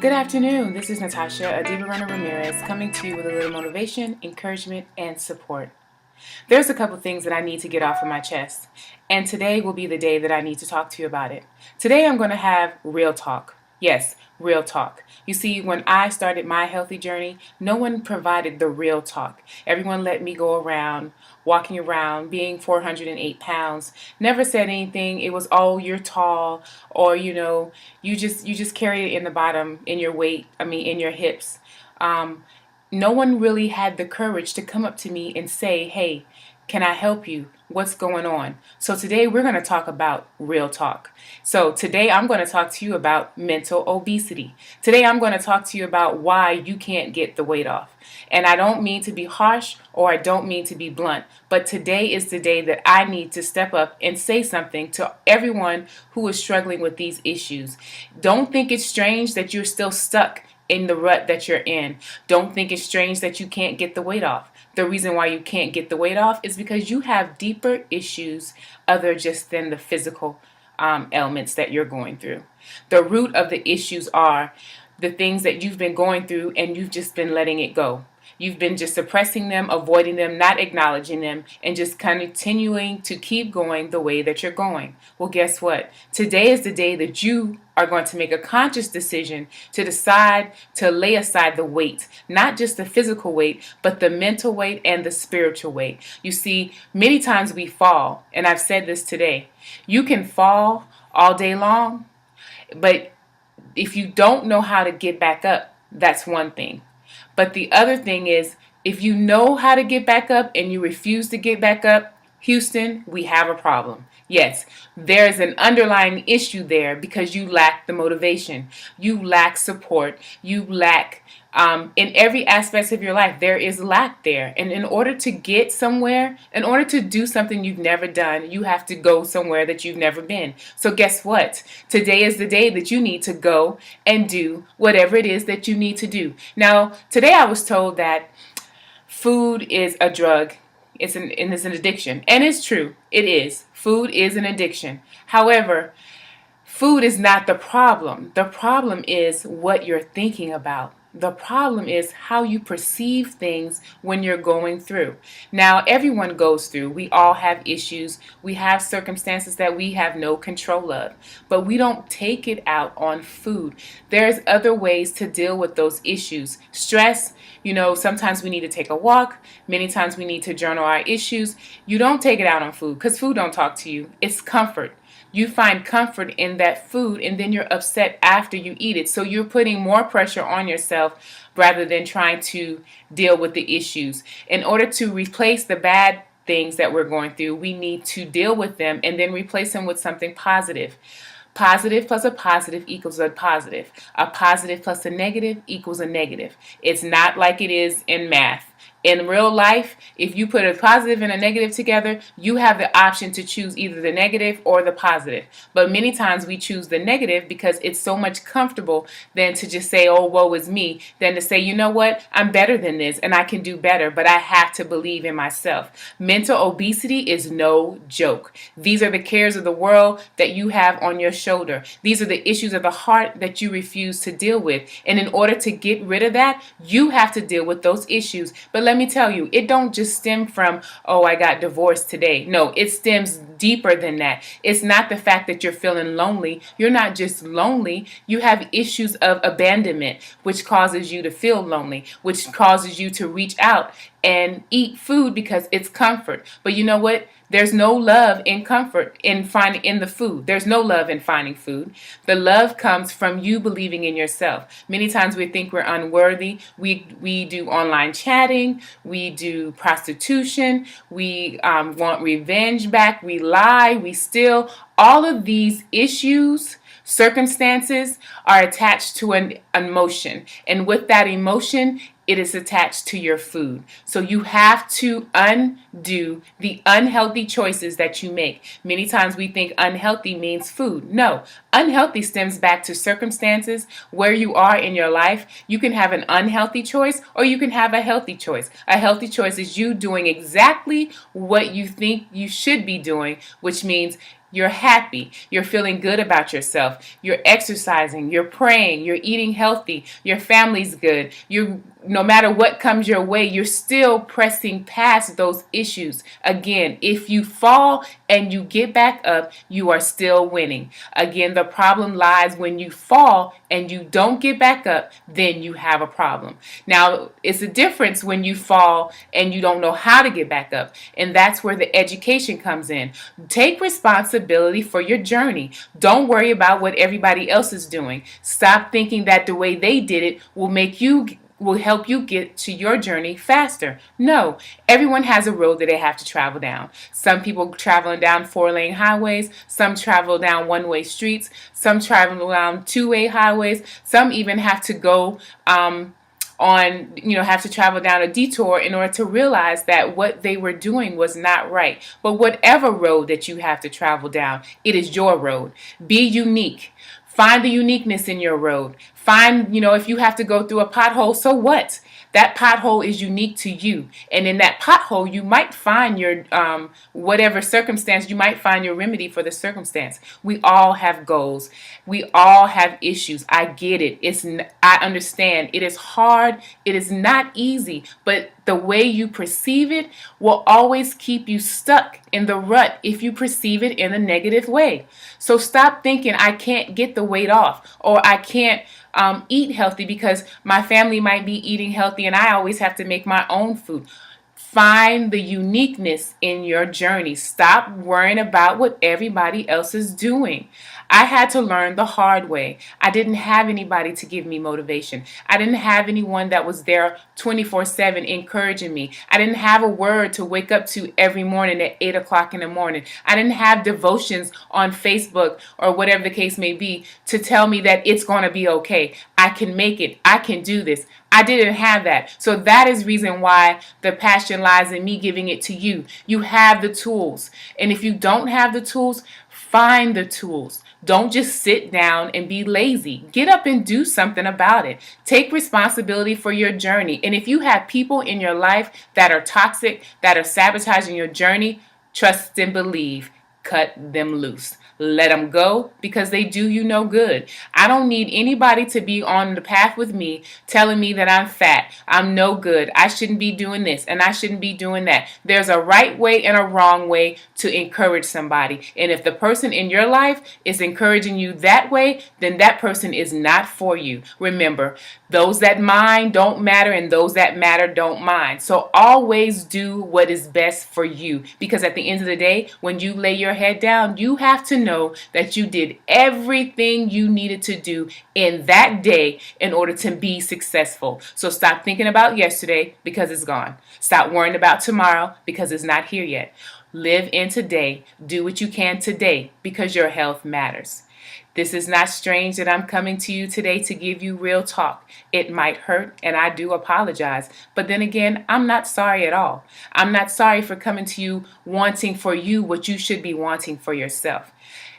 Good afternoon. This is Natasha Adiba Runner Ramirez coming to you with a little motivation, encouragement, and support. There's a couple things that I need to get off of my chest, and today will be the day that I need to talk to you about it. Today I'm going to have real talk. Yes, real talk. You see, when I started my healthy journey, no one provided the real talk. Everyone let me go around, walking around, being 408 pounds, never said anything. It was, oh, you're tall, or you just carry it in the bottom, in your weight, in your hips. No one really had the courage to come up to me and say, hey, can I help you? What's going on? So today we're going to talk about real talk. So today I'm going to talk to you about mental obesity. Today I'm going to talk to you about why you can't get the weight off. And I don't mean to be harsh or I don't mean to be blunt, but today is the day that I need to step up and say something to everyone who is struggling with these issues. Don't think it's strange that you're still stuck in the rut that you're in. Don't think it's strange that you can't get the weight off. The reason why you can't get the weight off is because you have deeper issues other just than the physical elements that you're going through. The root of the issues are the things that you've been going through and you've just been letting it go. You've been just suppressing them, avoiding them, not acknowledging them, and just continuing to keep going the way that you're going. Well, guess what? Today is the day that you are going to make a conscious decision to decide to lay aside the weight, not just the physical weight, but the mental weight and the spiritual weight. You see, many times we fall, and I've said this today. You can fall all day long, but if you don't know how to get back up, that's one thing. But the other thing is, if you know how to get back up and you refuse to get back up, Houston, we have a problem. Yes, there's an underlying issue there because you lack the motivation. You lack support. You lack in every aspect of your life, there is lack there. And in order to get somewhere, in order to do something you've never done, you have to go somewhere that you've never been. So guess what? Today is the day that you need to go and do whatever it is that you need to do. Now, today I was told that food is a drug. It's an addiction. And it's true. It is. Food is an addiction. However, food is not the problem. The problem is what you're thinking about. The problem is how you perceive things when you're going through. Now, everyone goes through. We all have issues. We have circumstances that we have no control of. But we don't take it out on food. There's other ways to deal with those issues. Stress, sometimes we need to take a walk. Many times we need to journal our issues. You don't take it out on food because food don't talk to you. It's comfort. You find comfort in that food and then you're upset after you eat it. So you're putting more pressure on yourself rather than trying to deal with the issues. In order to replace the bad things that we're going through, we need to deal with them and then replace them with something positive. Positive plus a positive equals a positive. A positive plus a negative equals a negative. It's not like it is in math. In real life, if you put a positive and a negative together, you have the option to choose either the negative or the positive. But many times we choose the negative because it's so much comfortable than to just say, oh, woe is me, than to say, you know what, I'm better than this and I can do better, but I have to believe in myself. Mental obesity is no joke. These are the cares of the world that you have on your shoulder. These are the issues of the heart that you refuse to deal with. And in order to get rid of that, you have to deal with those issues. But let me tell you, it don't just stem from, oh, I got divorced today. No, it stems deeper than that. It's not the fact that you're feeling lonely. You're not just lonely. You have issues of abandonment, which causes you to feel lonely, which causes you to reach out and eat food because it's comfort. But you know what? There's no love in comfort in the food. There's no love in finding food. The love comes from you believing in yourself. Many times we think we're unworthy. We do online chatting. We do prostitution. We want revenge back. We lie. We steal. All of these issues, circumstances are attached to an emotion. And with that emotion, it is attached to your food. So you have to undo the unhealthy choices that you make. Many times we think unhealthy means food. No, unhealthy stems back to circumstances where you are in your life. You can have an unhealthy choice or you can have a healthy choice. A healthy choice is you doing exactly what you think you should be doing, which means You're happy. You're feeling good about yourself. You're exercising. You're praying. You're eating healthy. Your family's good. No matter what comes your way, you're still pressing past those issues. Again, if you fall and you get back up, you are still winning. Again, the problem lies when you fall and you don't get back up, then you have a problem. Now, it's a difference when you fall and you don't know how to get back up. And that's where the education comes in. Take responsibility for your journey. Don't worry about what everybody else is doing. Stop thinking that the way they did it will help you get to your journey faster. No, everyone has a road that they have to travel down. Some people traveling down 4-lane highways, some travel down one-way streets, some travel down two-way highways, some even have to go have to travel down a detour in order to realize that what they were doing was not right. But whatever road that you have to travel down, it is your road. Be unique. Find the uniqueness in your road. Find, if you have to go through a pothole, so what? That pothole is unique to you. And in that pothole, you might find your, whatever circumstance, you might find your remedy for the circumstance. We all have goals. We all have issues. I get it. I understand. It is hard. It is not easy. But the way you perceive it will always keep you stuck in the rut if you perceive it in a negative way. So stop thinking I can't get the weight off, or I can't eat healthy because my family might be eating healthy and I always have to make my own food. Find the uniqueness in your journey. Stop worrying about what everybody else is doing. I had to learn the hard way. I didn't have anybody to give me motivation. I didn't have anyone that was there 24/7 encouraging me. I didn't have a word to wake up to every morning at 8 o'clock in the morning. I didn't have devotions on Facebook or whatever the case may be to tell me that it's going to be okay. I can make it. I can do this. I didn't have that. So that is reason why the passion lies in me giving it to you. You have the tools. And if you don't have the tools, find the tools. Don't just sit down and be lazy. Get up and do something about it. Take responsibility for your journey. And if you have people in your life that are toxic, that are sabotaging your journey, trust and believe. Cut them loose. Let them go because they do you no good. I don't need anybody to be on the path with me telling me that I'm fat, I'm no good, I shouldn't be doing this and I shouldn't be doing that. There's a right way and a wrong way to encourage somebody. And if the person in your life is encouraging you that way, then that person is not for you. Remember, those that mind don't matter and those that matter don't mind. So always do what is best for you, because at the end of the day, when you lay your head down, you have to know that you did everything you needed to do in that day in order to be successful. So stop thinking about yesterday because it's gone. Stop worrying about tomorrow because it's not here yet. Live in today. Do what you can today because your health matters. This is not strange that I'm coming to you today to give you real talk. It might hurt, and I do apologize. But then again, I'm not sorry at all. I'm not sorry for coming to you wanting for you what you should be wanting for yourself.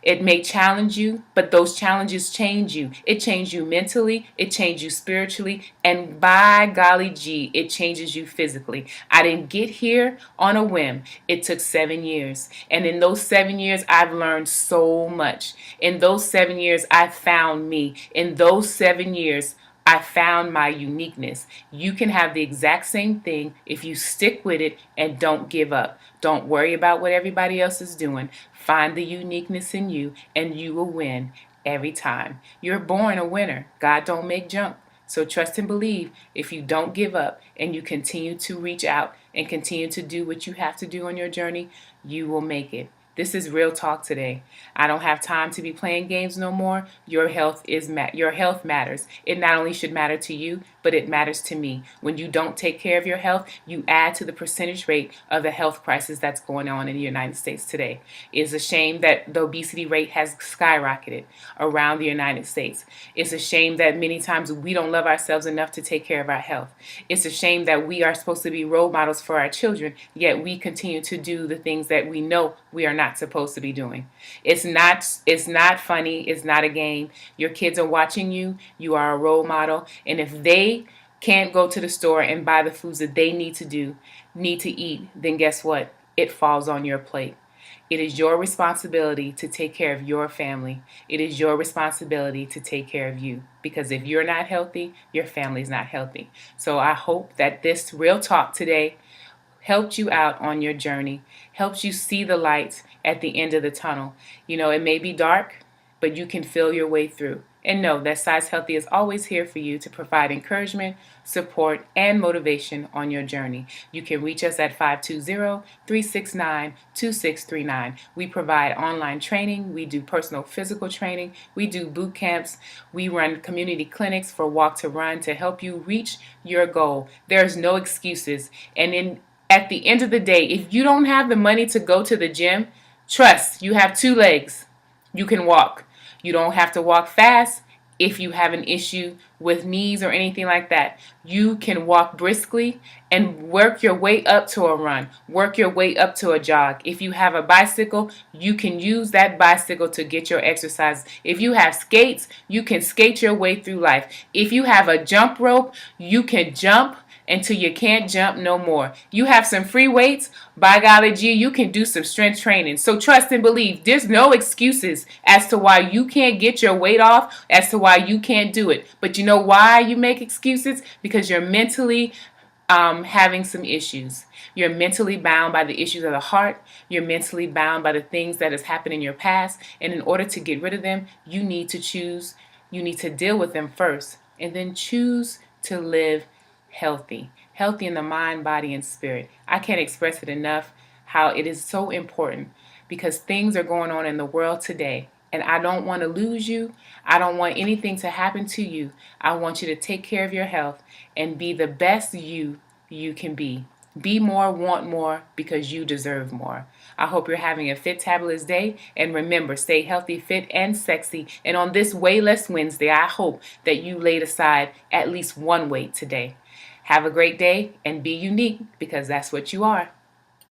It may challenge you, but those challenges change you. It changes you mentally, it changes you spiritually, and by golly gee, it changes you physically. I didn't get here on a whim. It took 7 years. And in those 7 years, I've learned so much. In those 7 years, I found me. In those 7 years, I found my uniqueness. You can have the exact same thing if you stick with it and don't give up. Don't worry about what everybody else is doing. Find the uniqueness in you and you will win every time. You're born a winner. God don't make junk. So trust and believe. If you don't give up and you continue to reach out and continue to do what you have to do on your journey, you will make it. This is real talk today. I don't have time to be playing games no more. Your health matters. It not only should matter to you, but it matters to me. When you don't take care of your health, you add to the percentage rate of the health crisis that's going on in the United States today. It's a shame that the obesity rate has skyrocketed around the United States. It's a shame that many times we don't love ourselves enough to take care of our health. It's a shame that we are supposed to be role models for our children, yet we continue to do the things that we know we are not supposed to be doing. It's not funny. It's not a game. Your kids are watching you. You are a role model. And if they can't go to the store and buy the foods that they need to eat, then guess what? It falls on your plate. It is your responsibility to take care of your family. It is your responsibility to take care of you. Because if you're not healthy, your family's not healthy. So I hope that this real talk today helped you out on your journey, helps you see the light at the end of the tunnel. You know, it may be dark, but you can feel your way through. And know that Size Healthy is always here for you to provide encouragement, support, and motivation on your journey. You can reach us at 520-369-2639. We provide online training. We do personal physical training. We do boot camps. We run community clinics for Walk to Run to help you reach your goal. There's no excuses. And at the end of the day, if you don't have the money to go to the gym, trust, you have two legs. You can walk. You don't have to walk fast if you have an issue with knees or anything like that. You can walk briskly and work your way up to a run. Work your way up to a jog. If you have a bicycle, you can use that bicycle to get your exercise. If you have skates, you can skate your way through life. If you have a jump rope, you can jump until you can't jump no more. You have some free weights, by golly gee, you can do some strength training. So trust and believe. There's no excuses as to why you can't get your weight off, as to why you can't do it. But you know why you make excuses? Because you're mentally having some issues. You're mentally bound by the issues of the heart. You're mentally bound by the things that has happened in your past. And in order to get rid of them, you need to choose. You need to deal with them first. And then choose to live healthy in the mind, body, and spirit. I can't express it enough how it is so important, because things are going on in the world today, and I don't want to lose you. I don't want anything to happen to you. I want you to take care of your health and be the best you can be. Be more, want more, because you deserve more. I hope you're having a fit-tabulous day. And remember, stay healthy, fit, and sexy. And on this Way Less Wednesday, I hope that you laid aside at least one weight today. Have a great day and be unique, because that's what you are.